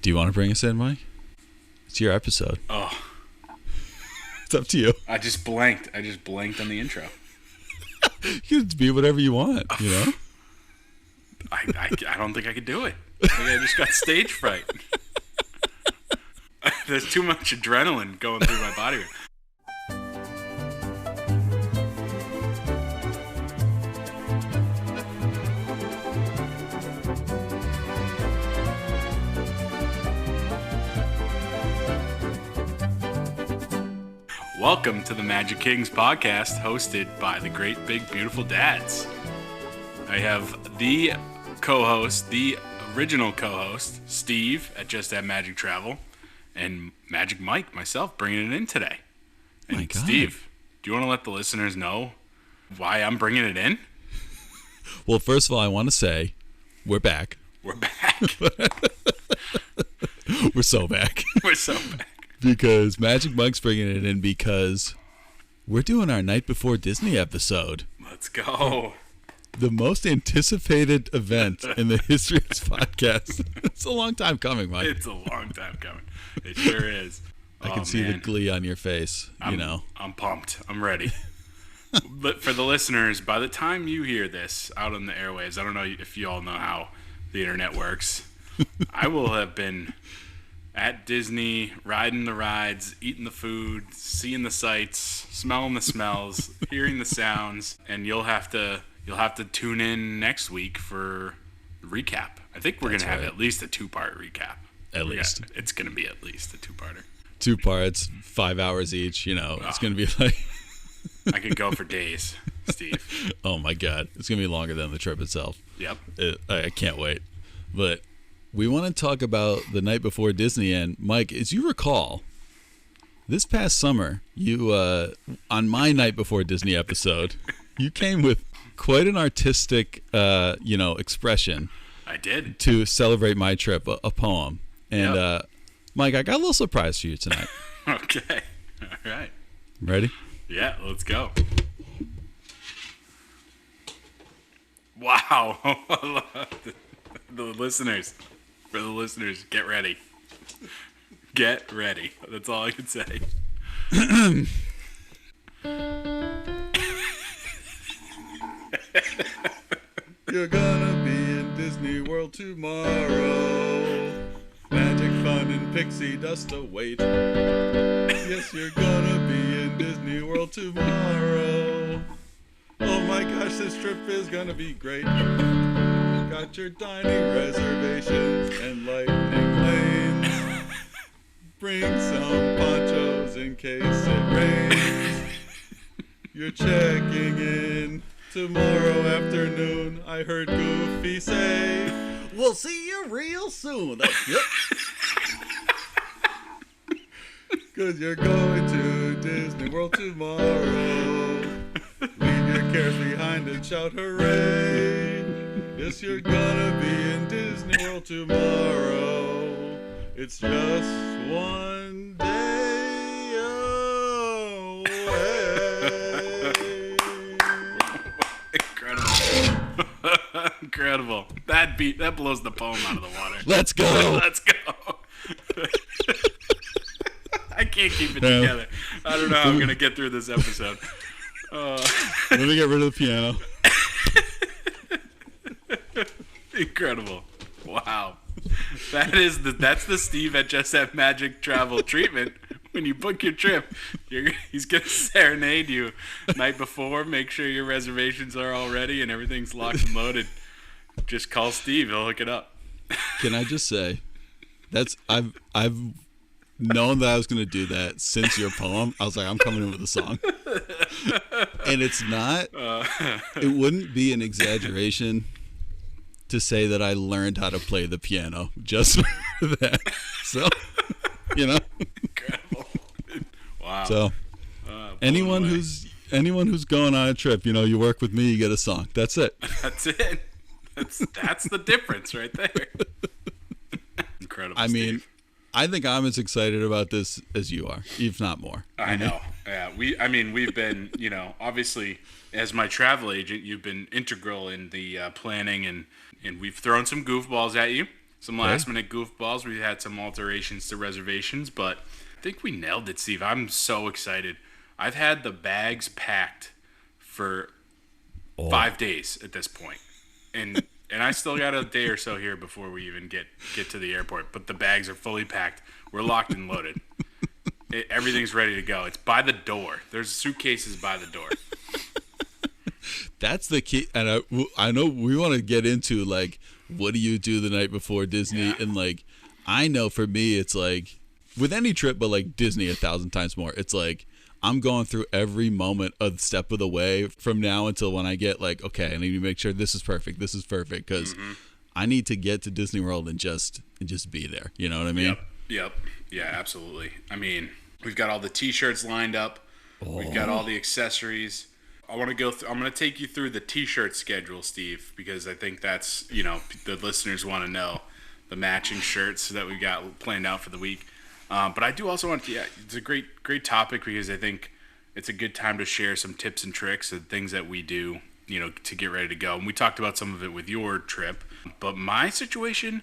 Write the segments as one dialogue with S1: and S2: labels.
S1: Do you want to bring us in, Mike? It's your episode.
S2: Oh.
S1: It's up to you.
S2: I just blanked on the intro.
S1: You can be whatever you want, you know?
S2: I don't think I could do it. I think I just got stage fright. There's too much adrenaline going through my body. Welcome to the Magic Kings podcast, hosted by the great, big, beautiful dads. I have the co-host, the original co-host, Steve at Just Add Magic Travel, and Magic Mike, myself, bringing it in today. And
S1: My God.
S2: Steve, do you want to let the listeners know why I'm bringing it in?
S1: Well, first of all, I want to say we're back.
S2: We're back.
S1: We're so back.
S2: We're so back.
S1: Because Magic Mike's bringing it in because we're doing our Night Before Disney episode.
S2: Let's go.
S1: The most anticipated event in the history of this podcast. It's a long time coming, Mike.
S2: It's a long time coming. It sure is.
S1: I can see the glee on your face, know.
S2: I'm pumped. I'm ready. But for the listeners, by the time you hear this out on the airwaves, I don't know if you all know how the internet works. I will have been at Disney, riding the rides, eating the food, seeing the sights, smelling the smells, hearing the sounds, and you'll have to tune in next week for recap. I think we're going to have at least a 2-part recap.
S1: At least.
S2: It's going to be at least a 2-parter.
S1: 2 parts, 5 hours each, It's going to be like...
S2: I could go for days, Steve.
S1: Oh, my God. It's going to be longer than the trip itself.
S2: Yep.
S1: I can't wait. But we want to talk about the Night Before Disney. And, Mike, as you recall, this past summer, you, on my Night Before Disney episode, you came with quite an artistic, expression.
S2: I did.
S1: To celebrate my trip, a poem. And,
S2: Yep.
S1: Mike, I got a little surprise for you tonight.
S2: Okay. All right.
S1: Ready?
S2: Yeah, let's go. Wow. For the listeners, get ready. Get ready. That's all I can say.
S1: You're gonna be in Disney World tomorrow. Magic fun and pixie dust await. Yes, you're gonna be in Disney World tomorrow. Oh my gosh, this trip is gonna be great. Got your dining reservations and lightning lanes. Bring some ponchos in case it rains. You're checking in tomorrow afternoon. I heard Goofy say, "We'll see you real soon." Yep. 'Cause you're going to Disney World tomorrow. Leave your cares behind and shout hooray. Yes, you're gonna be in Disney World tomorrow. It's just one day away.
S2: Incredible. That blows the poem out of the water.
S1: Let's go.
S2: Let's go. I can't keep it together. I don't know how I'm going to get through this episode.
S1: Let me get rid of the piano.
S2: Incredible. Wow. That's the Steve at Just Add Magic Travel treatment. When you book your trip, he's going to serenade you night before. Make sure your reservations are all ready and everything's locked and loaded. Just call Steve. He'll hook it up.
S1: Can I just say, I've known that I was going to do that since your poem. I was like, I'm coming in with a song. And it's not, it wouldn't be an exaggeration to say that I learned how to play the piano just for that. So,
S2: Incredible. Wow.
S1: So, anyone who's going on a trip, you work with me, you get a song. That's it.
S2: That's it. That's the difference right there. Incredible.
S1: I mean,
S2: Steve.
S1: I think I'm as excited about this as you are, if not more.
S2: I know. Yeah. We've been, obviously, as my travel agent, you've been integral in the planning, and we've thrown some goofballs at you. some last minute goofballs. We had some alterations to reservations, but I think we nailed it, Steve. I'm so excited. I've had the bags packed for 5 days at this point, and I still got a day or so here before we even get to the airport. But the bags are fully packed. We're locked and loaded. Everything's ready to go. It's by the door. There's suitcases by the door.
S1: That's the key. And I know we want to get into, like, what do you do the night before Disney? And, like, I know for me, it's like, with any trip, but, like, Disney 1,000 times more, it's like, I'm going through every moment of step of the way from now until when I get, like, okay, I need to make sure this is perfect. This is perfect. Because I need to get to Disney World and just be there. You know what I mean?
S2: Yep. Yeah, absolutely. I mean, we've got all the T-shirts lined up. We've got all the accessories. I'm going to take you through the T-shirt schedule, Steve, because I think that's, the listeners want to know the matching shirts that we got planned out for the week. But I do also want to, it's a great topic because I think it's a good time to share some tips and tricks and things that we do, to get ready to go. And we talked about some of it with your trip, but my situation,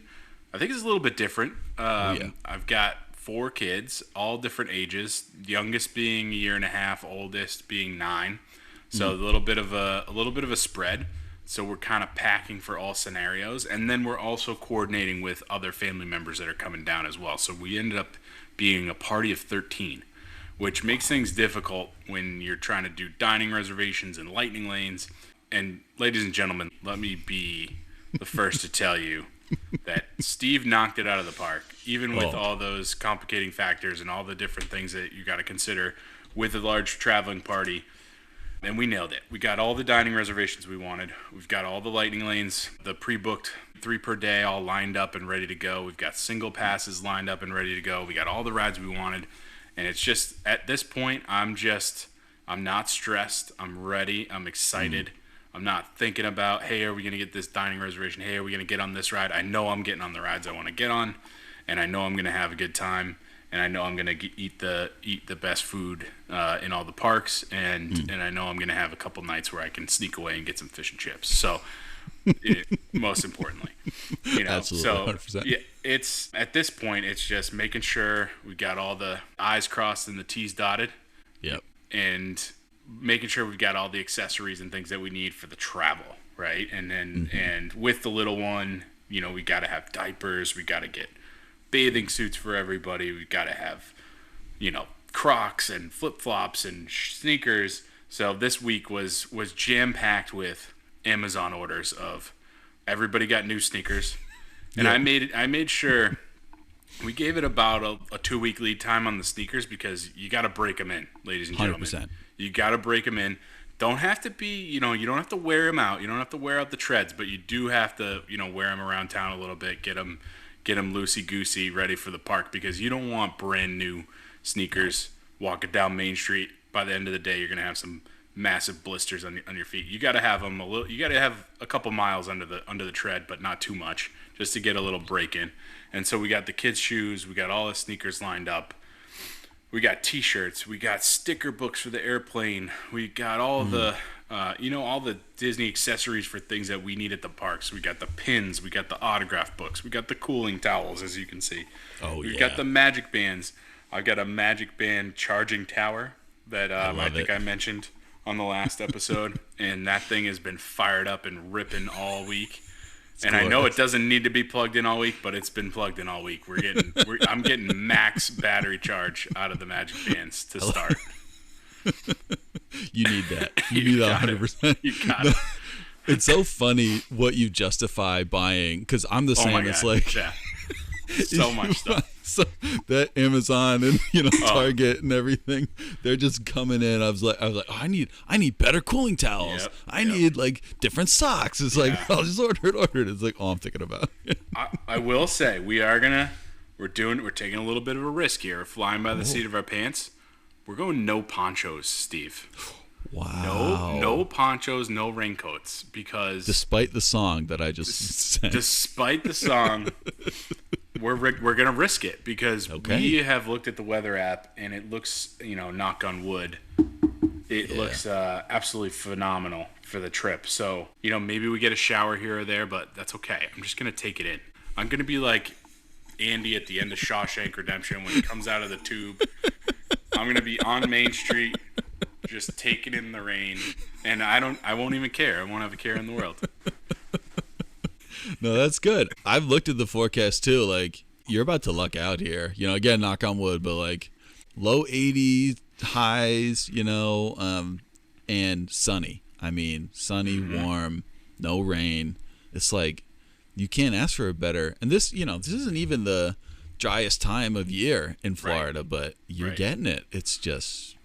S2: I think, is a little bit different. I've got 4 kids, all different ages, youngest being 1.5 years, oldest being 9. So a little bit of a spread. So we're kind of packing for all scenarios, and then we're also coordinating with other family members that are coming down as well. So we ended up being a party of 13, which makes things difficult when you're trying to do dining reservations and lightning lanes. And ladies and gentlemen, let me be the first to tell you that Steve knocked it out of the park, even with all those complicating factors and all the different things that you got to consider with a large traveling party. And we nailed it. We got all the dining reservations we wanted. We've got all the lightning lanes, the pre-booked 3 per day, all lined up and ready to go. We've got single passes lined up and ready to go. We got all the rides we wanted. And it's just, at this point, I'm not stressed. I'm ready. I'm excited. I'm not thinking about, hey, are we going to get this dining reservation? Hey, are we going to get on this ride? I know I'm getting on the rides I want to get on, and I know I'm going to have a good time. And I know I'm going to eat the best food in all the parks, and I know I'm going to have a couple nights where I can sneak away and get some fish and chips. So, most importantly,
S1: Absolutely,
S2: so
S1: 100%.
S2: Yeah, it's at this point, it's just making sure we got all the I's crossed and the T's dotted.
S1: Yep.
S2: And making sure we've got all the accessories and things that we need for the travel, right? And then and with the little one, we got to have diapers, we got to get bathing suits for everybody. We've got to have, Crocs and flip-flops and sneakers. So this week was jam-packed with Amazon orders of everybody got new sneakers. And I made sure we gave it about a 2-week lead time on the sneakers because you got to break them in, ladies and gentlemen.
S1: 100%.
S2: You got to break them in. Don't have to be, you don't have to wear them out. You don't have to wear out the treads, but you do have to, wear them around town a little bit, get them loosey-goosey, ready for the park, because you don't want brand new sneakers walking down Main Street. By the end of the day, you're going to have some massive blisters on your feet. You got to have them you got to have a couple miles under the tread, but not too much, just to get a little break in. And so we got the kids' shoes, we got all the sneakers lined up. We got T-shirts, we got sticker books for the airplane, we got all the all the Disney accessories for things that we need at the parks. We got the pins, we got the autograph books, we got the cooling towels, as you can see. We've got the magic bands. I've got a magic band charging tower that I think I mentioned on the last episode, and that thing has been fired up and ripping all week. I know it doesn't need to be plugged in all week, but it's been plugged in all week. I'm getting max battery charge out of the magic bands to start.
S1: You need that. You need that 100%.
S2: You got it.
S1: It's so funny what you justify buying, because I'm the same. It's like
S2: so much stuff.
S1: So that Amazon and Target and everything, they're just coming in. I was like, oh, I need better cooling towels.
S2: Yep,
S1: I need like different socks. It's like I'll just order it. It's like all I'm thinking about.
S2: I will say we're taking a little bit of a risk here. We're flying by the seat of our pants. We're going no ponchos, Steve.
S1: Wow.
S2: No ponchos, no raincoats, because
S1: despite the song that I just sang.
S2: Despite the song, we're going to risk it, because we have looked at the weather app and it looks, knock on wood, it looks absolutely phenomenal for the trip. So, maybe we get a shower here or there, but that's okay. I'm just going to take it in. I'm gonna be like Andy at the end of Shawshank Redemption when he comes out of the tube. I'm gonna be on Main Street, just taking in the rain, and I won't even care. I won't have a care in the world.
S1: No, that's good. I've looked at the forecast too. Like, you're about to luck out here. You know, again, knock on wood, but like low 80s highs, you know, and sunny. I mean, sunny, warm, no rain. It's like you can't ask for a better. And this, you know, this isn't even the driest time of year in Florida, but you're getting it. It's just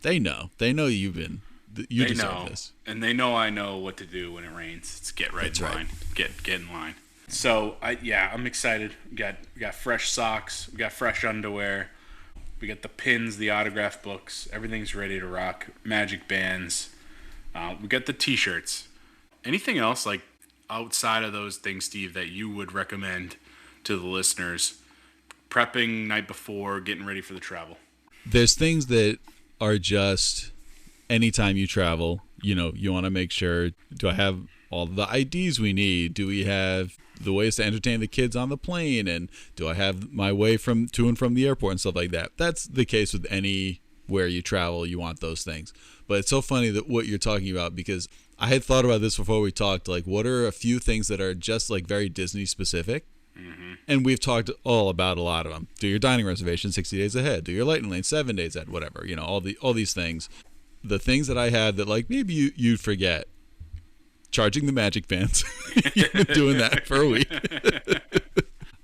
S1: they know you deserve this,
S2: and they know I know what to do when it rains. It's get right in line, get in line. So I'm excited. We got fresh socks, we got fresh underwear, we got the pins, the autograph books. Everything's ready to rock. Magic bands. We got the T-shirts. Anything else like outside of those things, Steve, that you would recommend to the listeners? Prepping night before, getting ready for the travel.
S1: There's things that are just anytime you travel, you know, you want to make sure, do I have all the IDs we need? Do we have the ways to entertain the kids on the plane? And do I have my way to and from the airport and stuff like that? That's the case with anywhere you travel. You want those things. But it's so funny that what you're talking about, because I had thought about this before we talked, like what are a few things that are just like very Disney specific? Mm-hmm. And we've talked all about a lot of them. Do your dining reservation 60 days ahead. Do your lightning lane 7 days ahead. Whatever, you know, all these things. The things that I had that like maybe you'd forget. Charging the magic bands. You've been doing that for a week.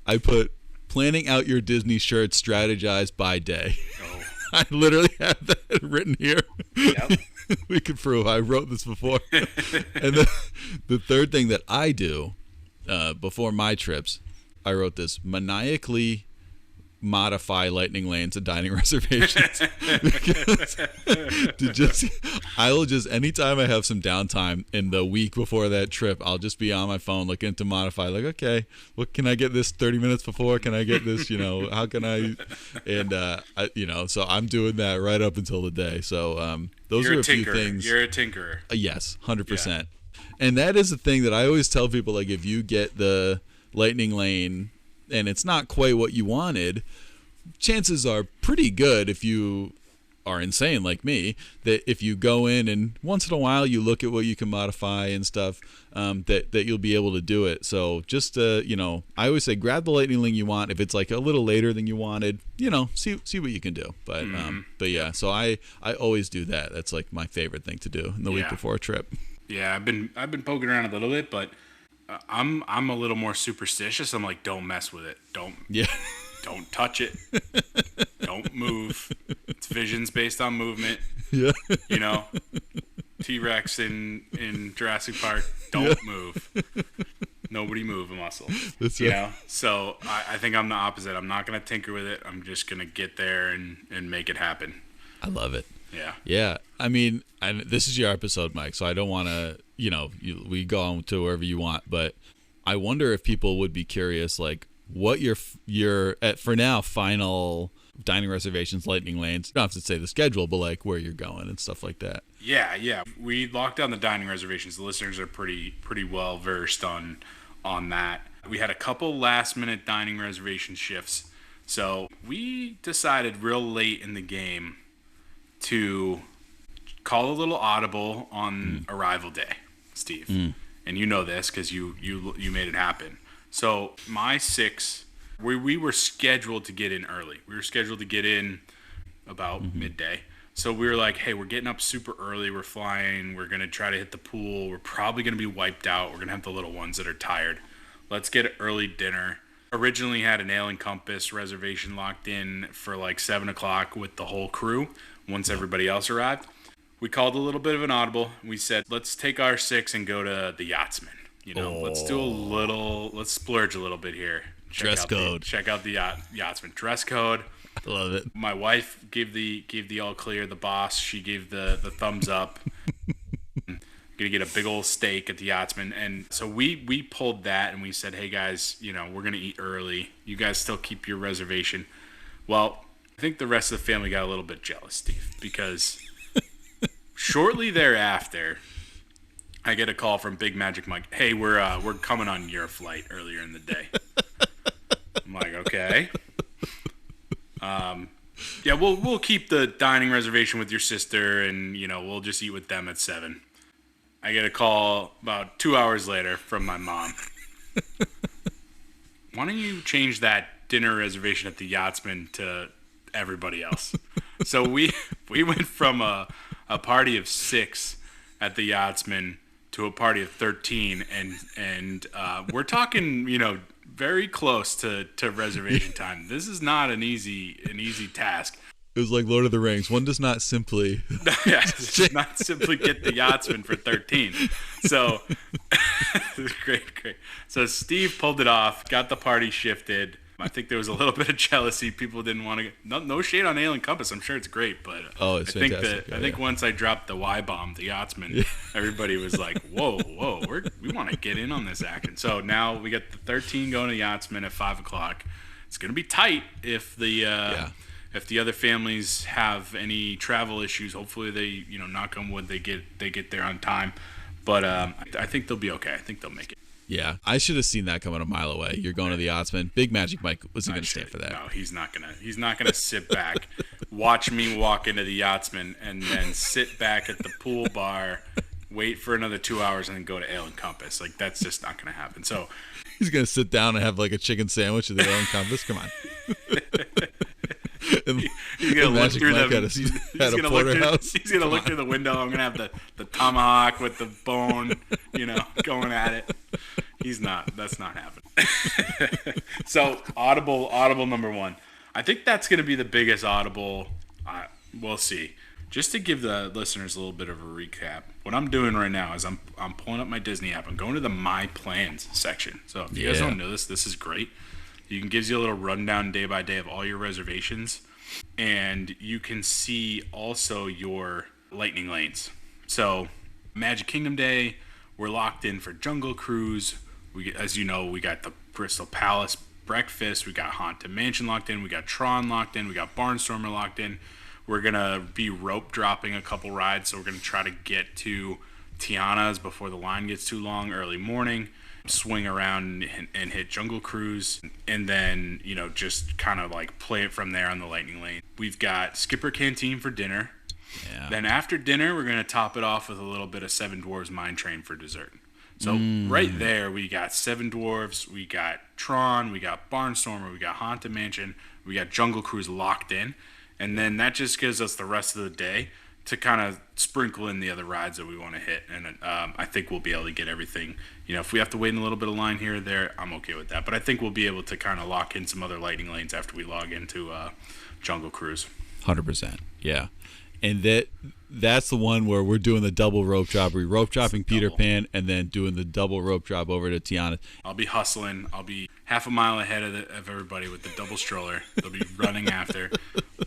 S1: I put planning out your Disney shirts strategized by day. Oh. I literally have that written here. Yep. We could prove I wrote this before. And the third thing that I do before my trips, I wrote this: maniacally modify lightning lanes and dining reservations. I will just, anytime I have some downtime in the week before that trip, I'll just be on my phone looking to modify, like, okay, what can I get this 30 minutes before? Can I get this, you know, how can I, and you know, so I'm doing that right up until the day. So those are a few things.
S2: You're a tinkerer.
S1: Yes, 100%. Yeah. And that is the thing that I always tell people, like, if you get the lightning lane and it's not quite what you wanted, chances are pretty good, if you are insane like me, that if you go in and once in a while you look at what you can modify and stuff, that you'll be able to do it. So just you know, I always say grab the lightning lane you want. If it's like a little later than you wanted, you know, see what you can do. But but yeah, so I always do that. That's like my favorite thing to do in the week before a trip. Yeah,
S2: I've been poking around a little bit, but I'm a little more superstitious. I'm like, don't mess with it. Don't touch it. Don't move. It's vision's based on movement. Yeah. You know, T-Rex in Jurassic Park. Don't move. Nobody move a muscle. That's you know? So I think I'm the opposite. I'm not going to tinker with it. I'm just going to get there and make it happen.
S1: I love it.
S2: Yeah.
S1: Yeah. I mean, this is your episode, Mike, so I don't want to, you know, we go on to wherever you want, but I wonder if people would be curious, like, what your at for now final dining reservations, lightning lanes. You don't have to say the schedule, but like where you're going and stuff like that.
S2: Yeah. We locked down the dining reservations. The listeners are pretty well versed on that. We had a couple last minute dining reservation shifts, so we decided real late in the game to call a little audible on arrival day, Steve. And you know this because you made it happen. So my 6, we were scheduled to get in early. We were scheduled to get in about midday. So we were like, hey, we're getting up super early. We're flying. We're going to try to hit the pool. We're probably going to be wiped out. We're going to have the little ones that are tired. Let's get an early dinner. Originally had an Ale and Compass reservation locked in for like 7 o'clock with the whole crew once everybody else arrived. We called a little bit of an audible. We said, let's take our 6 and go to the Yachtsman. You know, let's splurge a little bit here.
S1: Dress code.
S2: Check out the Yachtsman. Dress code.
S1: I love it.
S2: My wife gave the all clear. The boss, she gave the thumbs up. Gonna get a big old steak at the Yachtsman. And so we pulled that and we said, hey guys, you know, we're gonna eat early. You guys still keep your reservation. Well, I think the rest of the family got a little bit jealous, Steve, because shortly thereafter, I get a call from Big Magic Mike. Hey, we're coming on your flight earlier in the day. Okay. Yeah, we'll keep the dining reservation with your sister, and we'll just eat with them at 7. I get a call about 2 hours later from my mom. Why don't you change that dinner reservation at the Yachtsman to everybody else? So we went from a party of 6 at the Yachtsman to a party of 13, and we're talking, very close to reservation time. This is not an easy task.
S1: It was like Lord of the Rings. One does not simply
S2: does not simply get the Yachtsman for 13. So great. So Steve pulled it off, got the party shifted. I think there was a little bit of jealousy. People didn't want to get no shade on Ale and Compass. I'm sure it's great, but
S1: it's fantastic.
S2: I think once I dropped the Y bomb, the Yachtsman, everybody was like, "Whoa, we want to get in on this action." So now we got the 13 going to the Yachtsman at 5:00. It's gonna be tight if the other families have any travel issues. Hopefully they, knock on wood, they get there on time. But I think they'll be okay. I think they'll make it.
S1: Yeah, I should have seen that coming a mile away. You're going to the Yachtsman. Big Magic Mike wasn't going to stand for that.
S2: No, he's not gonna sit back, watch me walk into the Yachtsman, and then sit back at the pool bar, wait for another 2 hours, and then go to Ale and Compass. Like, that's just not gonna happen. So
S1: he's going to sit down and have like a chicken sandwich at the Ale and Compass. Come on.
S2: He's gonna look through the window. I'm gonna have the tomahawk with the bone, going at it. That's not happening. So audible number 1. I think that's gonna be the biggest audible. We'll see. Just to give the listeners a little bit of a recap, what I'm doing right now is I'm pulling up my Disney app. I'm going to the My Plans section. So if you guys don't know this is great. Gives you a little rundown day by day of all your reservations, and you can see also your lightning lanes. So Magic Kingdom Day, we're locked in for Jungle Cruise. As you know, we got the Crystal Palace breakfast, we got Haunted Mansion locked in, we got Tron locked in, we got Barnstormer locked in. We're gonna be rope dropping a couple rides, so we're gonna try to get to Tiana's before the line gets too long early morning. Swing around and hit Jungle Cruise, and then just kind of like play it from there on the lightning lane. We've got Skipper Canteen for dinner. Then after dinner, we're gonna top it off with a little bit of Seven Dwarfs Mine Train for dessert. So right there, we got Seven Dwarfs, we got Tron, we got Barnstormer, we got Haunted Mansion, we got Jungle Cruise locked in, and then that just gives us the rest of the day to kind of sprinkle in the other rides that we want to hit. And I think we'll be able to get everything. If we have to wait in a little bit of line here or there, I'm okay with that. But I think we'll be able to kind of lock in some other lightning lanes after we log into Jungle Cruise.
S1: 100%. Yeah. And that's the one where we're doing the double rope drop. We're rope dropping Peter Pan and then doing the double rope drop over to Tiana.
S2: I'll be hustling. I'll be half a mile ahead of everybody with the double stroller. They'll be running after.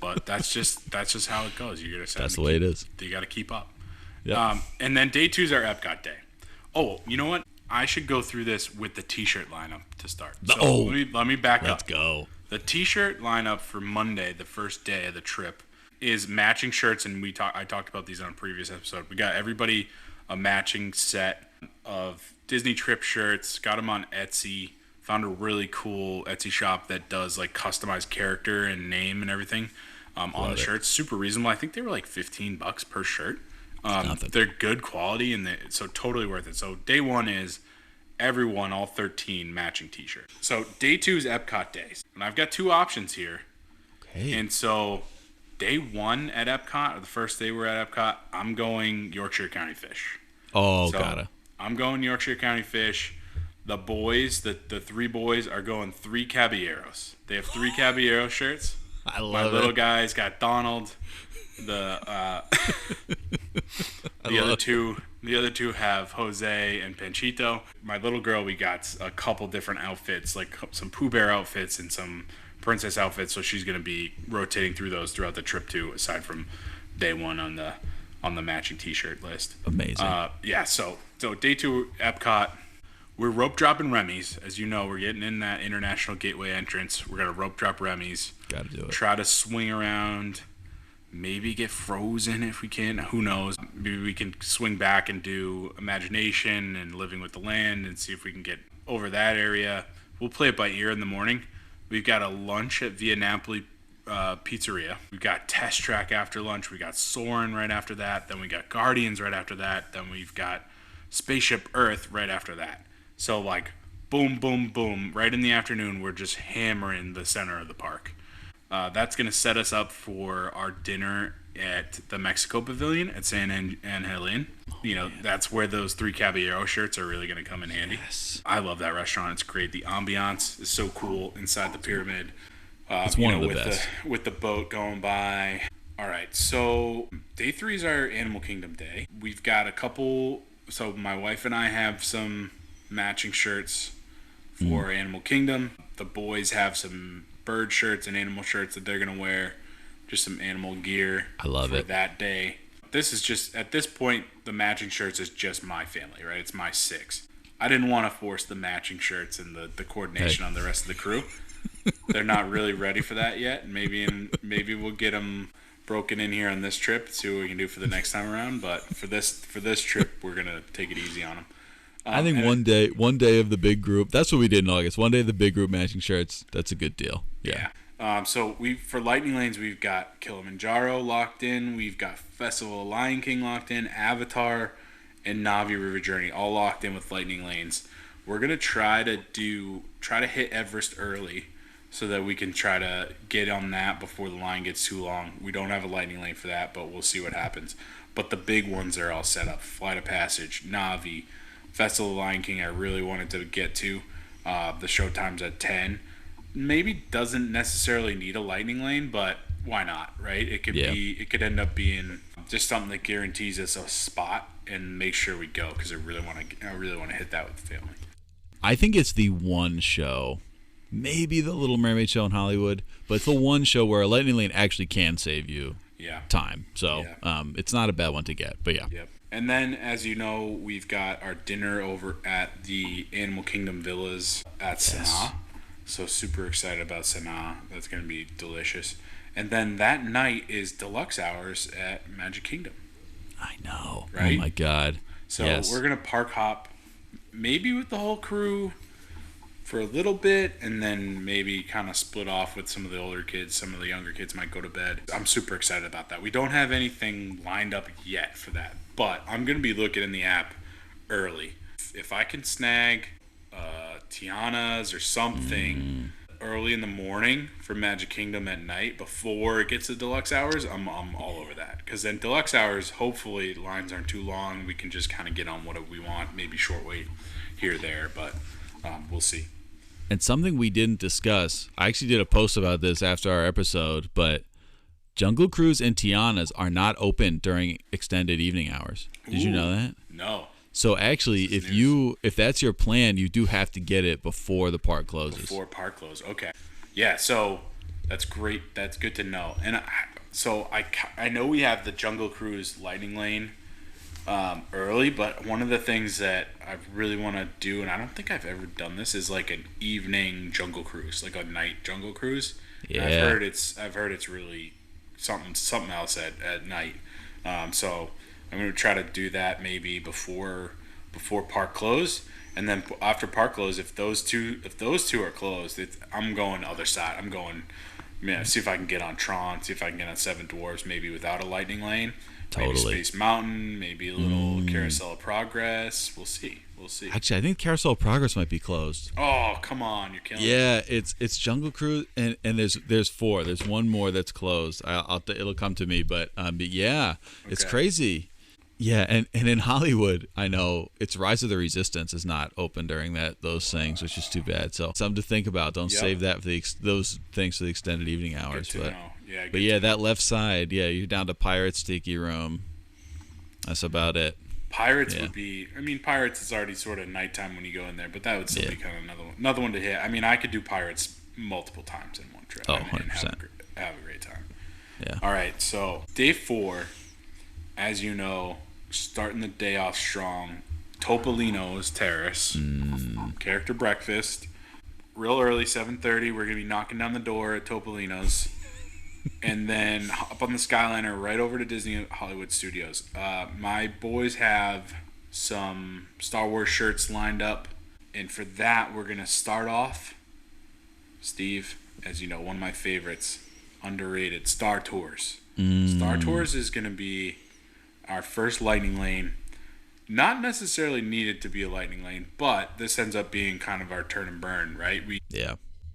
S2: But that's just how it goes.
S1: That's the way it is.
S2: You got to keep up.
S1: Yep.
S2: And then day 2 is our Epcot day. Oh, you know what? I should go through this with the T-shirt lineup to start. So let me back up.
S1: Let's go.
S2: The T-shirt lineup for Monday, the first day of the trip, is matching shirts, and I talked about these on a previous episode. We got everybody a matching set of Disney trip shirts. Got them on Etsy. Found a really cool Etsy shop that does like customized character and name and everything on the shirts. Super reasonable. I think they were like $15 per shirt. They're good quality, and so totally worth it. So day 1 is everyone, all 13 matching T-shirts. So day 2 is Epcot days, and I've got 2 options here.
S1: Okay.
S2: And so day 1 at Epcot, or the first day we're at Epcot, I'm going Yorkshire County Fish.
S1: Gotta.
S2: I'm going Yorkshire County Fish. The boys, the 3 boys, are going 3 Caballeros. They have 3 Caballero shirts.
S1: I love
S2: My little guy's got Donald. The other two have Jose and Panchito. My little girl, we got a couple different outfits, like some Pooh Bear outfits and some princess outfits. So she's gonna be rotating through those throughout the trip too, aside from day 1 on the matching T-shirt list.
S1: Amazing.
S2: So day 2 Epcot. We're rope dropping Remy's. As you know, we're getting in that International Gateway entrance. We're gonna rope drop Remy's.
S1: Gotta do it.
S2: Try to swing around. Maybe get frozen if we can. Who knows? Maybe we can swing back and do Imagination and Living with the Land and see if we can get over that area. We'll play it by ear in the morning. We've got a lunch at Via Napoli Pizzeria. We've got Test Track after lunch. We got Soarin' right after that. Then we got Guardians right after that. Then we've got Spaceship Earth right after that. So, like, boom, boom, boom. Right in the afternoon, we're just hammering the center of the park. That's going to set us up for our dinner at the Mexico Pavilion at San Angel. That's where those 3 Caballero shirts are really going to come in handy.
S1: Yes.
S2: I love that restaurant. It's great. The ambiance is so cool inside the pyramid.
S1: It's one of the best.
S2: With the boat going by. All right, so day 3 is our Animal Kingdom day. We've got a couple. So my wife and I have some matching shirts for Animal Kingdom. The boys have some bird shirts and animal shirts that they're going to wear. Just some animal gear.
S1: I love it.
S2: That day. This is just, at this point, the matching shirts is just my family, right? It's my 6. I didn't want to force the matching shirts and the coordination on the rest of the crew. They're not really ready for that yet. Maybe we'll get them broken in here on this trip. See what we can do for the next time around. But for this trip, we're gonna take it easy on them.
S1: I think one day of the big group. That's what we did in August. One day of the big group matching shirts. That's a good deal. Yeah.
S2: So for Lightning Lanes, we've got Kilimanjaro locked in. We've got Festival of Lion King locked in. Avatar and Navi River Journey all locked in with Lightning Lanes. We're gonna try to hit Everest early, so that we can try to get on that before the line gets too long. We don't have a lightning lane for that, but we'll see what happens. But the big ones are all set up. Flight of Passage, Navi, Festival of Lion King I really wanted to get to. The show time's at 10. Maybe doesn't necessarily need a lightning lane, but why not, right? It could end up being just something that guarantees us a spot and make sure we go, because I really want to hit that with the family.
S1: I think it's the one show, maybe the Little Mermaid show in Hollywood, but it's the one show where a lightning lane actually can save you time. So it's not a bad one to get, but yeah.
S2: Yep. And then, as you know, we've got our dinner over at the Animal Kingdom Villas at Sanaa. So super excited about Sanaa. That's going to be delicious. And then that night is deluxe hours at Magic Kingdom.
S1: I know.
S2: Right?
S1: Oh my God.
S2: So we're going to park hop maybe with the whole crew for a little bit, and then maybe kind of split off with some of the older kids. Some of the younger kids might go to bed. I'm super excited about that. We don't have anything lined up yet for that, but I'm going to be looking in the app early. If I can snag Tiana's or something early in the morning for Magic Kingdom at night before it gets to deluxe hours, I'm all over that. Because then deluxe hours, hopefully lines aren't too long. We can just kind of get on what we want, maybe short wait here or there, but we'll see.
S1: And something we didn't discuss, I actually did a post about this after our episode, but Jungle Cruise and Tiana's are not open during extended evening hours. Did you know that?
S2: No.
S1: So actually, if that's your plan, you do have to get it before the park closes.
S2: Before park close, okay. Yeah, so that's great. That's good to know. And I know we have the Jungle Cruise Lightning Lane early, but one of the things that I really want to do, and I don't think I've ever done this, is like an evening Jungle Cruise, like a night Jungle Cruise. Yeah. And I've heard it's really something else at night. So I'm going to try to do that maybe before park close, and then after park close, if those two are closed, I'm going other side. I'm going, see if I can get on Tron, see if I can get on Seven Dwarfs, maybe without a lightning lane.
S1: Totally.
S2: Maybe Space Mountain, maybe a little Carousel of Progress. We'll see.
S1: Actually, I think Carousel of Progress might be closed.
S2: Oh, come on, you're killing me.
S1: Yeah, it's Jungle Cruise, and there's 4. There's one more that's closed. It'll come to me, but yeah, okay. It's crazy. Yeah, and in Hollywood, I know it's Rise of the Resistance is not open during those things, which is too bad. So something to think about. Don't save that for those things for the extended evening hours. But that left side, you're down to Pirates Tiki Room. That's about it.
S2: Pirates would be. I mean, Pirates is already sort of nighttime when you go in there, but that would still be kind of another one to hit. I mean, I could do Pirates multiple times in one trip.
S1: Oh,
S2: and
S1: 100%.
S2: Have a great time.
S1: Yeah.
S2: All right, so day 4, as you know, starting the day off strong. Topolino's Terrace, character breakfast, real early, 7:30. We're gonna be knocking down the door at Topolino's. And then up on the Skyliner right over to Disney Hollywood Studios. My boys have some Star Wars shirts lined up. And for that, we're going to start off, Steve, as you know, one of my favorites, underrated, Star Tours.
S1: Mm.
S2: Star Tours is going to be our first lightning lane. Not necessarily needed to be a lightning lane, but this ends up being kind of our turn and burn, right?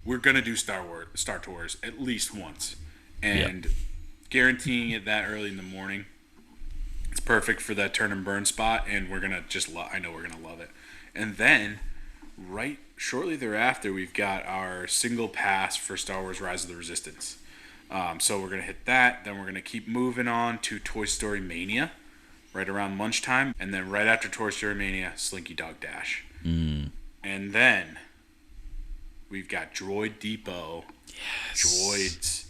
S2: We're going to do Star Tours at least once. And guaranteeing it that early in the morning, it's perfect for that turn and burn spot, and we're going to just I know we're going to love it. And then right shortly thereafter, we've got our single pass for Star Wars Rise of the Resistance. So we're going to hit that. Then we're going to keep moving on to Toy Story Mania right around lunchtime. And then right after Toy Story Mania, Slinky Dog Dash.
S1: Mm.
S2: And then we've got Droid Depot, Droids,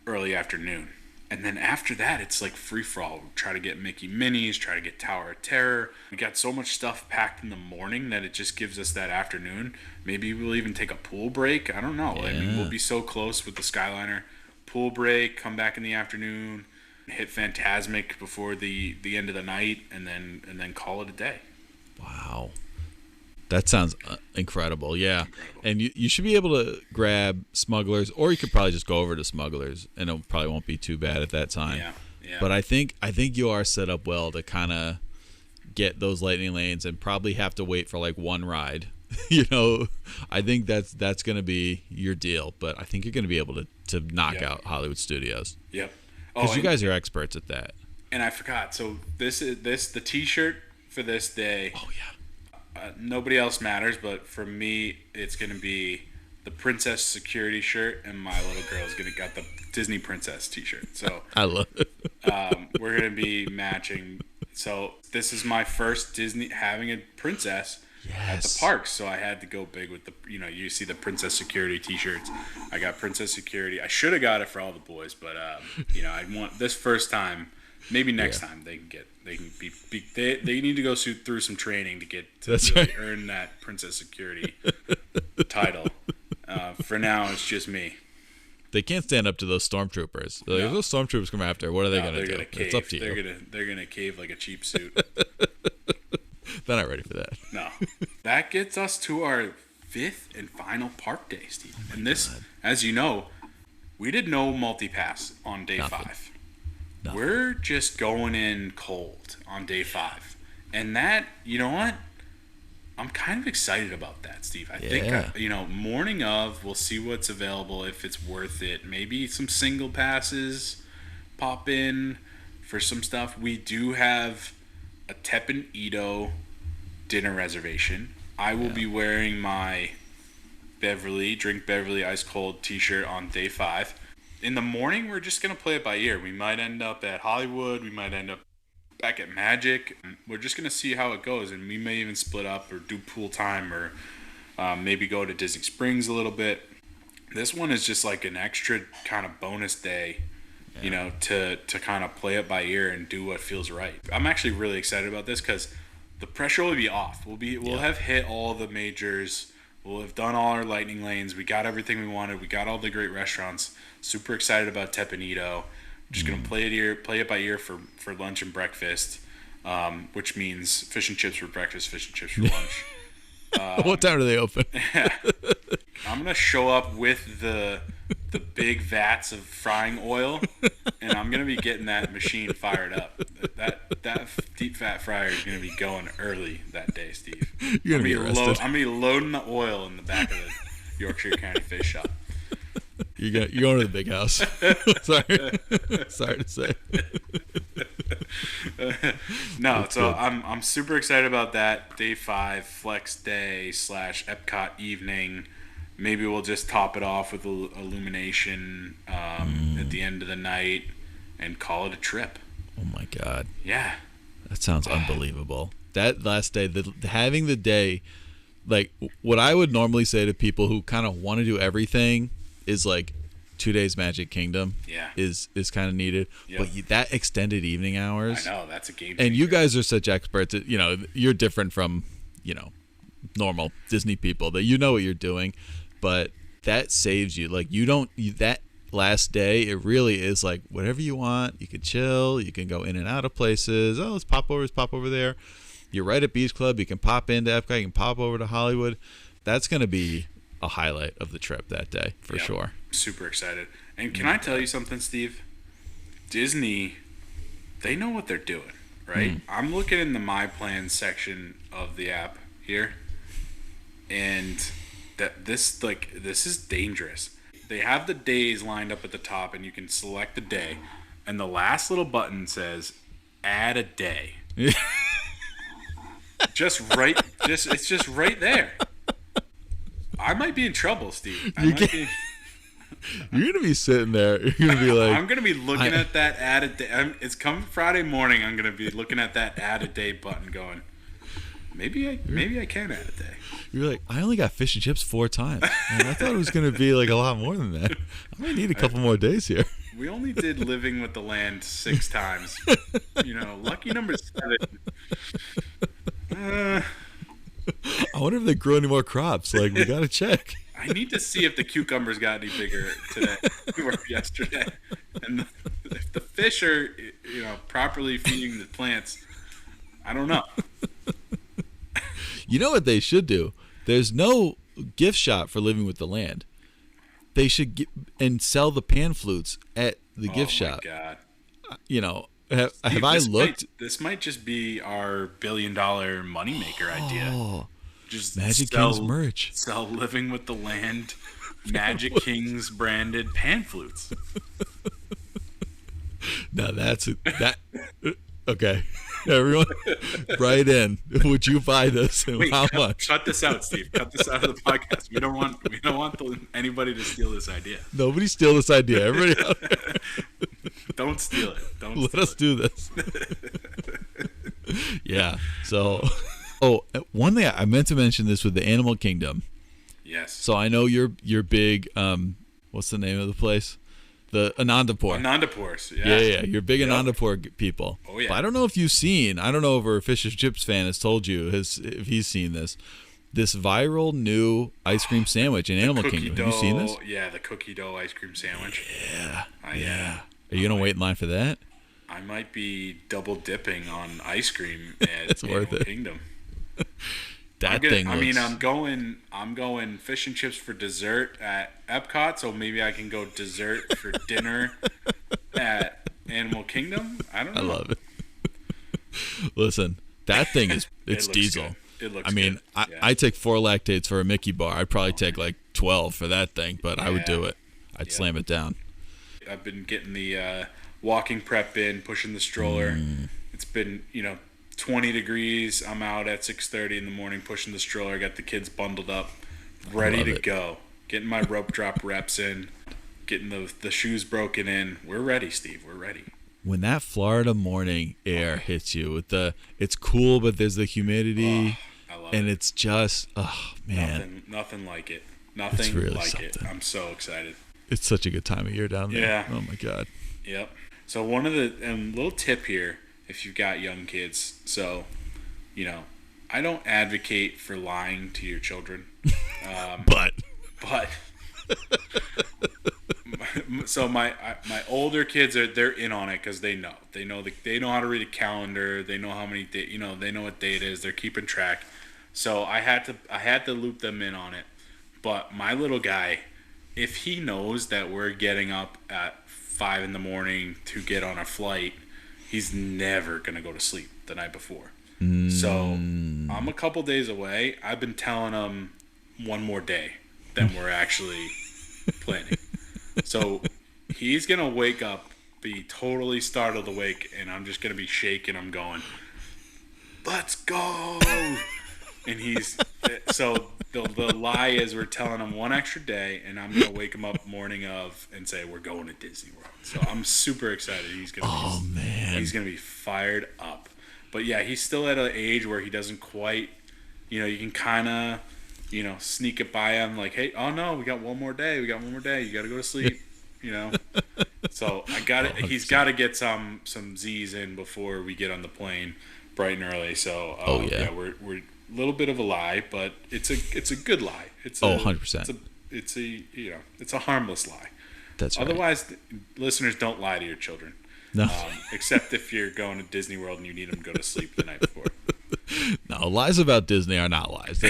S2: early afternoon. And then after that, it's like free-for-all. We try to get Mickey Minis, try to get Tower of Terror. We got so much stuff packed in the morning that it just gives us that afternoon. Maybe we'll even take a pool break. I don't know.
S1: Yeah.
S2: I mean, we'll be so close with the Skyliner. Pool break, come back in the afternoon, hit Fantasmic before the end of the night, and then call it a day.
S1: Wow. That sounds incredible, yeah. Incredible. And you should be able to grab Smugglers, or you could probably just go over to Smugglers, and it probably won't be too bad at that time.
S2: Yeah.
S1: But I think you are set up well to kind of get those lightning lanes, and probably have to wait for like one ride. I think that's going to be your deal. But I think you're going to be able to knock out Hollywood Studios.
S2: Yep.
S1: Because you guys are experts at that.
S2: And I forgot. So the T-shirt for this day.
S1: Oh yeah.
S2: Nobody else matters, but for me, it's going to be the Princess Security shirt, and my little girl's going to got the Disney Princess T-shirt. So
S1: I love it.
S2: We're going to be matching. So this is my first Disney having a princess at the parks. So I had to go big with the, you see the Princess Security T-shirts. I got Princess Security. I should have got it for all the boys, but I want this first time. Maybe next time they need to go through some training to get to earn that Princess Security title. For now, it's just me.
S1: They can't stand up to those stormtroopers. If those stormtroopers come after, what are they going to do?
S2: Gonna cave.
S1: It's up to you.
S2: They're gonna cave like a cheap suit.
S1: They're not ready for that.
S2: No. That gets us to our 5th and final park day, Steve. And this, as you know, we did no multi-pass on day 5. Nothing. We're just going in cold on day 5. And that, you know what? I'm kind of excited about that, Steve. I think, morning of, we'll see what's available, if it's worth it. Maybe some single passes pop in for some stuff. We do have a Tep and Ito dinner reservation. I will be wearing my Drink Beverly Ice Cold t-shirt on day 5. In the morning, we're just going to play it by ear. We might end up at Hollywood. We might end up back at Magic. We're just going to see how it goes, and we may even split up or do pool time, or maybe go to Disney Springs a little bit. This one is just like an extra kind of bonus day, to kind of play it by ear and do what feels right. I'm actually really excited about this because the pressure will be off. We'll have hit all the majors. We'll have done all our lightning lanes. We got everything we wanted. We got all the great restaurants. Super excited about Tep and Ito. Just gonna play it by ear for lunch and breakfast, which means fish and chips for breakfast, fish and chips for lunch.
S1: What time do they open?
S2: I'm gonna show up with the big vats of frying oil, and I'm gonna be getting that machine fired up. That deep fat fryer is gonna be going early that day, Steve.
S1: You're gonna be arrested.
S2: I'm gonna be loading the oil in the back of the Yorkshire County Fish Shop.
S1: You're going to the big house. Sorry to say.
S2: So I'm super excited about that. Day 5 flex day / Epcot evening. Maybe we'll just top it off with illumination at the end of the night and call it a trip.
S1: Oh my God.
S2: Yeah.
S1: That sounds unbelievable. That last day, having the day, like what I would normally say to people who kind of want to do everything is like 2 days Magic Kingdom is kind of needed. Yep. But that extended evening hours.
S2: I know, that's a game changer.
S1: And you guys are such experts at, you're different from, normal Disney people, that you know what you're doing, but that saves you. Like that last day, it really is like whatever you want. You can chill, you can go in and out of places. Oh, let's pop over there. You're right at Beach Club. You can pop into Epcot, you can pop over to Hollywood. That's going to be a highlight of the trip that day for sure.
S2: Super excited. And can I tell you something, Steve? Disney, they know what they're doing, right? I'm looking in the My Plans section of the app here, and this is dangerous. They have the days lined up at the top, and you can select a day, and the last little button says add a day. It's just right there. I might be in trouble, Steve.
S1: You're gonna be sitting there. You're gonna be like,
S2: I'm gonna be looking at that add a day. It's come Friday morning. I'm gonna be looking at that add a day button, going, maybe I can add a day.
S1: You're like, I only got fish and chips 4 times. Man, I thought it was gonna be like a lot more than that. I might need a couple more days here.
S2: We only did Living with the Land 6 times. Lucky number 7.
S1: I wonder if they grow any more crops. Like, we gotta check.
S2: I need to see if the cucumbers got any bigger today or yesterday. And if the fish are, properly feeding the plants, I don't know.
S1: You know what they should do? There's no gift shop for Living with the Land. They should get and sell the pan flutes at the gift shop.
S2: Oh my
S1: God!
S2: Steve,
S1: I looked?
S2: This might just be our $1 billion moneymaker idea. Just
S1: Magic King's merch.
S2: Sell Living with the Land, Magic King's branded pan flutes.
S1: Now okay. Everyone, write in. Would you buy this and how much?
S2: Cut this out, Steve. Cut this out of the podcast. We don't want anybody to steal this idea.
S1: Nobody steal this idea. Everybody out there.
S2: Don't steal it.
S1: Let us do this. Yeah. So, one thing I meant to mention this with the Animal Kingdom.
S2: Yes.
S1: So I know you're big. What's the name of the place? The Anandapur.
S2: Anandapurs,
S1: yeah. Yeah. You're big Anandapur people.
S2: Oh, yeah.
S1: But I don't know if you've seen, I don't know if our Fish and Chips fan has told you, if he's seen this viral new ice cream sandwich in Animal Kingdom. Have you seen this?
S2: Yeah, the cookie dough ice cream sandwich.
S1: Yeah. Yeah. Are you going to wait in line for that?
S2: I might be double dipping on ice cream at Animal Kingdom. I'm going fish and chips for dessert at Epcot, so maybe I can go dessert for dinner at Animal Kingdom. I don't know.
S1: I love it. Listen, that thing is it's diesel.
S2: Good. It looks
S1: good. I take 4 lactates for a Mickey bar. I'd probably take like 12 for that thing, but I would do it. I'd slam it down.
S2: I've been getting the walking prep in, pushing the stroller. It's been, 20 degrees. I'm out at 6:30 in the morning pushing the stroller. Got the kids bundled up, ready to go. Getting my rope drop reps in, getting the shoes broken in. We're ready, Steve. We're ready.
S1: When that Florida morning air hits you with it's cool, but there's the humidity,
S2: I love
S1: and
S2: it.
S1: It's just, man,
S2: nothing like it. Nothing
S1: really
S2: like
S1: something.
S2: it. I'm so excited.
S1: It's such a good time of year down there.
S2: Yeah.
S1: Oh my God.
S2: Yep. So one of the little tip here, if you've got young kids, so I don't advocate for lying to your children,
S1: but
S2: so my older kids they're in on it because they know how to read a calendar, they know how many they know what day it is, they're keeping track. So I had to loop them in on it. But my little guy, if he knows that we're getting up at 5 a.m. to get on a flight, he's never gonna go to sleep the night before. So I'm a couple days away. I've been telling him one more day than we're actually planning. So he's gonna wake up, be totally startled awake, and I'm just gonna be shaking. I'm going, let's go. And so the lie is we're telling him one extra day, and I'm gonna wake him up morning of and say we're going to Disney World. So I'm super excited. He's gonna be fired up. But yeah, he's still at an age where he doesn't quite, you can kind of, sneak it by him like, hey, oh no, we got one more day. You got to go to sleep. So I got it. He's got to get some Z's in before we get on the plane bright and early. So we're a little bit of a lie, but it's a good lie.
S1: 100%.
S2: It's a harmless lie.
S1: That's right.
S2: Otherwise, listeners, don't lie to your children.
S1: No.
S2: Except if you're going to Disney World and you need them to go to sleep the night before.
S1: No, lies about Disney are not lies.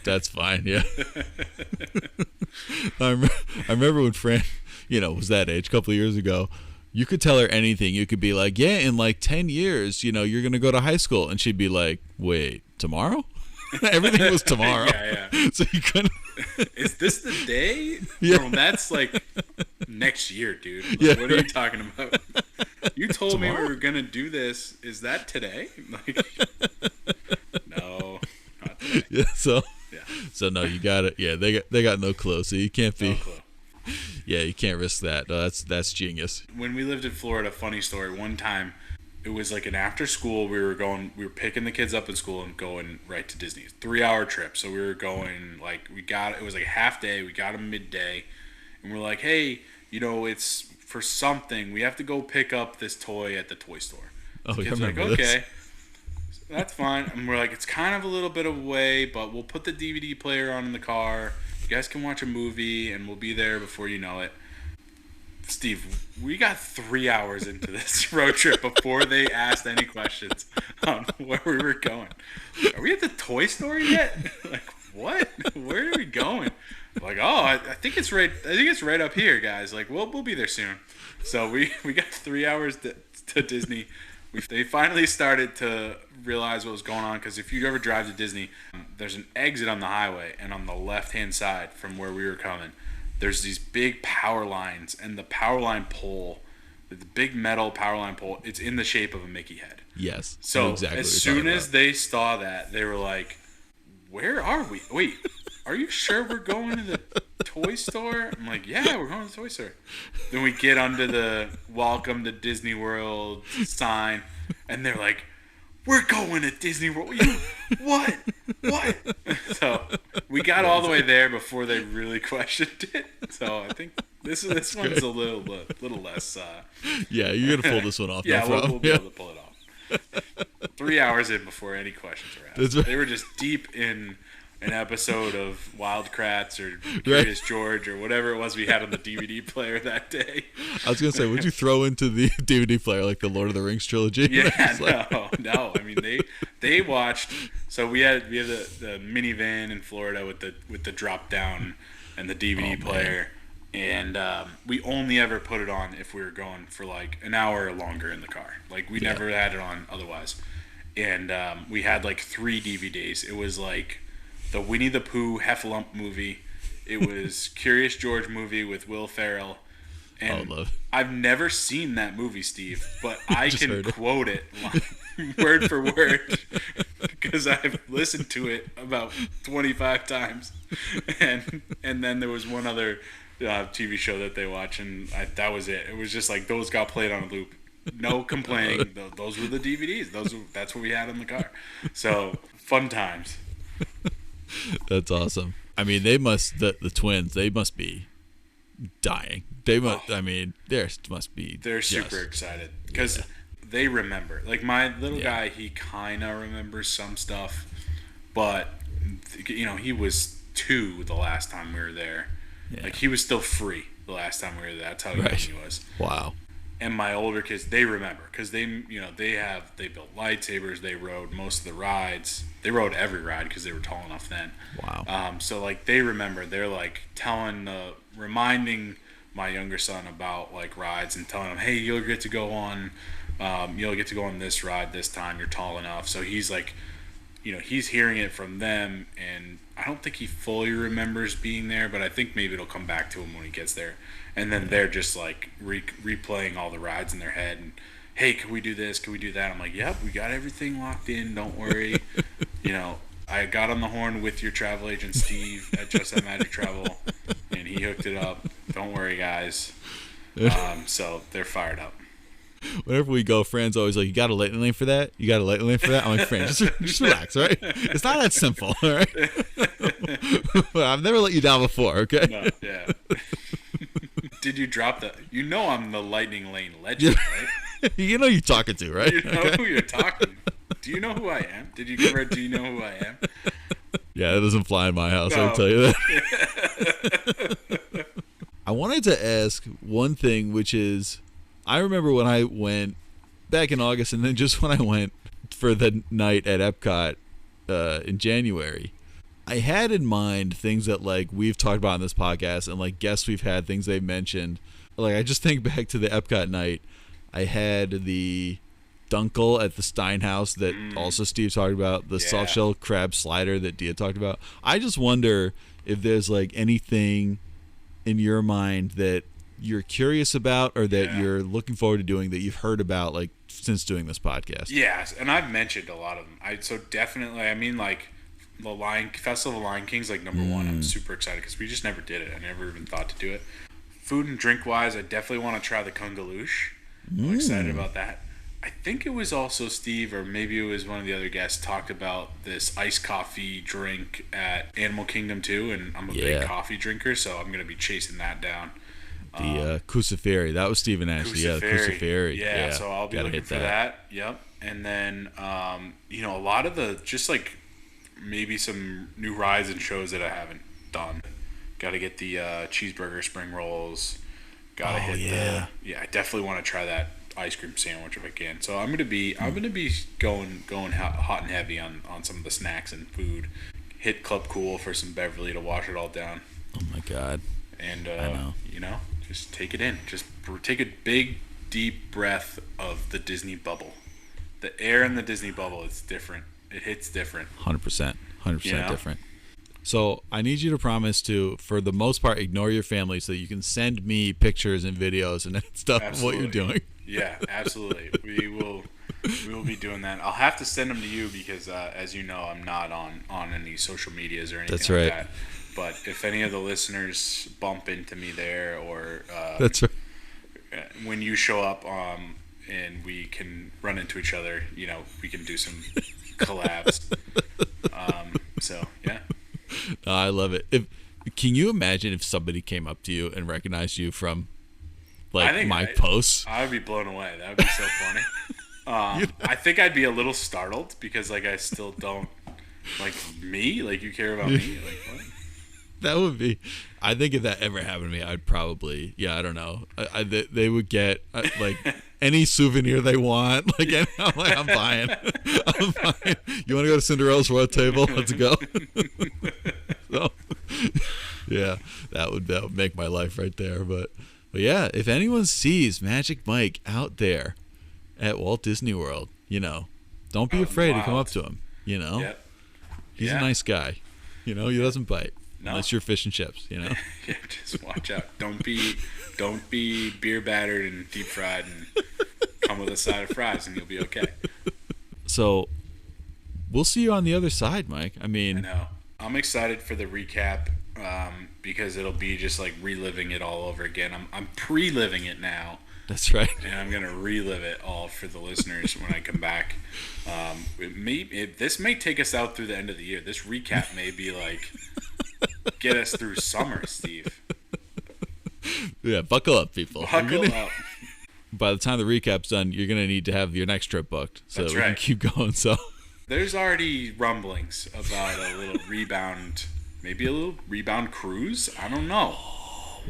S1: That's fine. Yeah. I remember when Fran, was that age a couple of years ago. You could tell her anything. You could be like, yeah, in like 10 years, you're going to go to high school. And she'd be like, wait, tomorrow? Everything was tomorrow.
S2: Yeah.
S1: So you couldn't.
S2: Is this the day?
S1: Yeah.
S2: Well, that's like next year, dude. Like,
S1: Yeah,
S2: what are you talking about? You told
S1: Tomorrow?
S2: me we were going to do this. Is that today? Like, no, not today.
S1: Yeah, so
S2: Yeah.
S1: no, you got it. Yeah, they got no clue, so you can't be.
S2: No clue.
S1: Yeah, you can't risk that. No, that's genius.
S2: When we lived in Florida, funny story, one time it was like an after school, we were picking the kids up in school and going right to Disney. 3-hour trip. So we were going it was like a half day, we got them midday, and we're like, hey, it's for something. We have to go pick up this toy at the toy store.
S1: Oh,
S2: The
S1: I
S2: kids are like,
S1: remember this.
S2: okay. That's fine. And we're like, it's kind of a little bit away, but we'll put the DVD player on in the car. You guys can watch a movie, and we'll be there before you know it. Steve, we got 3 hours into this road trip before they asked any questions on where we were going. Are we at the toy store yet? Like, what? Where are we going? Like, oh, I think it's right. I think it's right up here, guys. Like, we'll be there soon. So we got 3 hours to Disney. They finally started to realize what was going on, because if you ever drive to Disney, there's an exit on the highway, and on the left-hand side from where we were coming, there's these big power lines, and the power line pole, the big metal power line pole, it's in the shape of a Mickey head.
S1: Yes.
S2: So
S1: exactly
S2: as soon as they saw that, they were like, where are we? Wait, are you sure we're going to the toy store? I'm like, yeah, we're going to the toy store. Then we get under the welcome to Disney World sign, and they're like, we're going to Disney World. What? So we got all the way there before they really questioned it. So I think this one's a little less.
S1: Yeah, you're gonna pull this one off.
S2: Yeah,
S1: no
S2: we'll
S1: problem.
S2: be able to pull it off. 3 hours in before any questions were asked.
S1: That's right.
S2: They were just deep in an episode of Wild Kratts or Curious George or whatever it was we had on the DVD player that day.
S1: I was gonna say, would you throw into the DVD player like the Lord of the Rings trilogy?
S2: Yeah, no. I mean, they watched. So we have the minivan in Florida with the drop down and the DVD player, and we only ever put it on if we were going for like an hour or longer in the car. Like we never had it on otherwise. And we had like 3 DVDs. It was like the Winnie the Pooh Heffalump movie. It was Curious George movie with Will Ferrell. And I've never seen that movie, Steve, but I can quote it word for word because I've listened to it about 25 times. And then there was one other TV show that they watch, and that was it. It was just like those got played on a loop. No complaining. Those were the DVDs. That's what we had in the car. So fun times.
S1: That's awesome. I mean, they must the twins. They must be dying. They must. I mean, must be.
S2: They're super excited because they remember. Like my little guy, he kind of remembers some stuff, but he was 2 the last time we were there. Yeah. Like he was still free the last time we were there. That's how young he was.
S1: Wow.
S2: And my older kids, they remember because they built lightsabers. They rode most of the rides. They rode every ride because they were tall enough then.
S1: Wow.
S2: So like they remember. They're like reminding my younger son about like rides and telling him, hey, you'll get to go on this ride this time. You're tall enough. So he's like, he's hearing it from them, and I don't think he fully remembers being there, but I think maybe it'll come back to him when he gets there. And then they're just like replaying all the rides in their head. And hey, can we do this? Can we do that? I'm like, yep, we got everything locked in. Don't worry. I got on the horn with your travel agent Steve at Just That Magic Travel, and he hooked it up. Don't worry, guys. So they're fired up.
S1: Whenever we go, Fran's always like, you got a lightning lane for that? You got a lightning lane for that? I'm like, Fran, just relax, all right? It's not that simple, all right? I've never let you down before, okay?
S2: No, yeah. Did you drop I'm the lightning lane legend, right?
S1: You're talking to, right?
S2: You know who you're talking. Do you know who I am? Did you ever, do you know who I am?
S1: Yeah, that doesn't fly in my house,
S2: No.
S1: I'll tell you that. I wanted to ask one thing, which is, I remember when I went back in August, and then just when I went for the night at Epcot in January, I had in mind things that like we've talked about on this podcast and like guests we've had, things they've mentioned. Like I just think back to the Epcot night. I had the Dunkel at the Steinhaus that also Steve talked about, the soft shell crab slider that Dia talked about. I just wonder if there's like anything in your mind that you're curious about or that you're looking forward to doing that you've heard about like since doing this podcast.
S2: Yes, and I've mentioned a lot of them. So definitely, I mean, like the Festival of the Lion King's like number one. I'm super excited because we just never did it. I never even thought to do it. Food and drink wise, I definitely want to try the Kungaloosh. I'm excited about that. I think it was also Steve, or maybe it was one of the other guests, talked about this iced coffee drink at Animal Kingdom too, and I'm a big coffee drinker, so I'm going to be chasing that down.
S1: The Kusafiri, that was Steve and Ashley. Yeah, the Kusafiri.
S2: Yeah, so I'll be looking for that. Yep. And then, a lot of the, just like maybe some new rides and shows that I haven't done. Got to get the cheeseburger spring rolls. Got to hit I definitely want to try that ice cream sandwich if I can. So I'm gonna be going hot and heavy on some of the snacks and food. Hit Club Cool for some Beverly to wash it all down.
S1: Oh my God.
S2: And I know. Just take it in. Just take a big deep breath of the Disney bubble. The air in the Disney bubble is different. It hits different.
S1: 100% different. So I need you to promise to, for the most part, ignore your family so you can send me pictures and videos and stuff of what you're doing.
S2: Yeah, absolutely. We will be doing that. I'll have to send them to you because, as you know, I'm not on any social medias or anything like that. But if any of the listeners bump into me there, or
S1: that's right.
S2: When you show up, and we can run into each other, we can do some collabs. So yeah.
S1: I love it. Can you imagine if somebody came up to you and recognized you from my posts?
S2: I would be blown away. That would be so funny. I think I'd be a little startled because I still don't me. You care about me? What?
S1: That would be. I think if that ever happened to me, I'd probably. Yeah, I don't know. They would get any souvenir they want. I'm buying. I'm buying. You want to go to Cinderella's Royal Table? Let's go. So, yeah, that would make my life right there. But yeah, if anyone sees Magic Mike out there at Walt Disney World, don't be afraid to come up to him.
S2: Yep.
S1: He's a nice guy. He doesn't bite. No. Unless you're fish and chips,
S2: Yeah, just watch out. Don't be beer battered and deep fried, and come with a side of fries, and you'll be okay.
S1: So, we'll see you on the other side, Mike. I
S2: know. I'm excited for the recap because it'll be just like reliving it all over again. I'm pre-living it now.
S1: That's right.
S2: And I'm gonna relive it all for the listeners when I come back. This may take us out through the end of the year. This recap may be get us through summer, Steve.
S1: Yeah, buckle up, people.
S2: Buckle up.
S1: By the time the recap's done, you're gonna need to have your next trip booked, so we can keep going. So
S2: there's already rumblings about a little rebound, maybe a little rebound cruise. I don't know.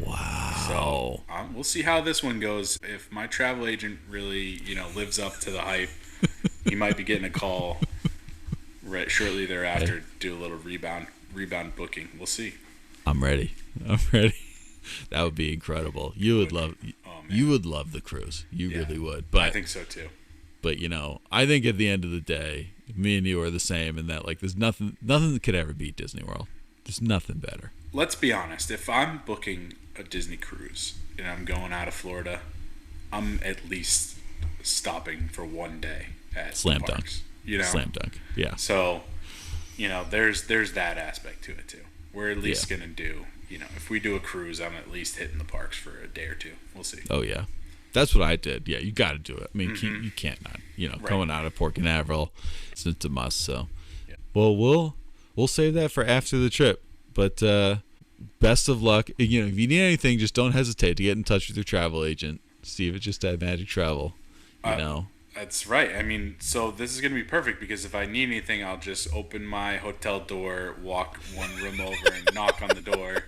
S1: Wow.
S2: So we'll see how this one goes. If my travel agent really, lives up to the hype, he might be getting a call right shortly thereafter to do a little rebound booking. We'll see.
S1: I'm ready. That would be incredible. You would love the cruise. You really would. But
S2: I think so too.
S1: But I think at the end of the day, me and you are the same in that there's nothing that could ever beat Disney World. There's nothing better.
S2: Let's be honest. If I'm booking a Disney cruise and I'm going out of Florida, I'm at least stopping for one day at
S1: Slam
S2: the parks.
S1: Dunk. Slam dunk. Yeah.
S2: So, there's that aspect to it too. We're at least gonna do, if we do a cruise, I'm at least hitting the parks for a day or two. We'll see.
S1: Oh yeah, that's what I did. Yeah, you got to do it. I mean, you can't not. Right. Coming out of Port Canaveral, it's a must. So, well, we'll save that for after the trip. But best of luck. If you need anything, just don't hesitate to get in touch with your travel agent. Steve, it's just at Magic Travel.
S2: That's right. I mean, so this is going to be perfect because if I need anything, I'll just open my hotel door, walk one room over, and knock on the door,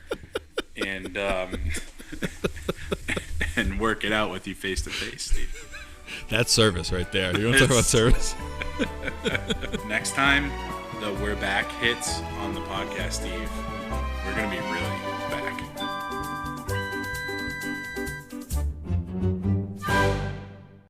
S2: and work it out with you face to face, Steve.
S1: That's service right there. You want to talk about service?
S2: Next time the We're Back hits on the podcast, Steve, we're going to be really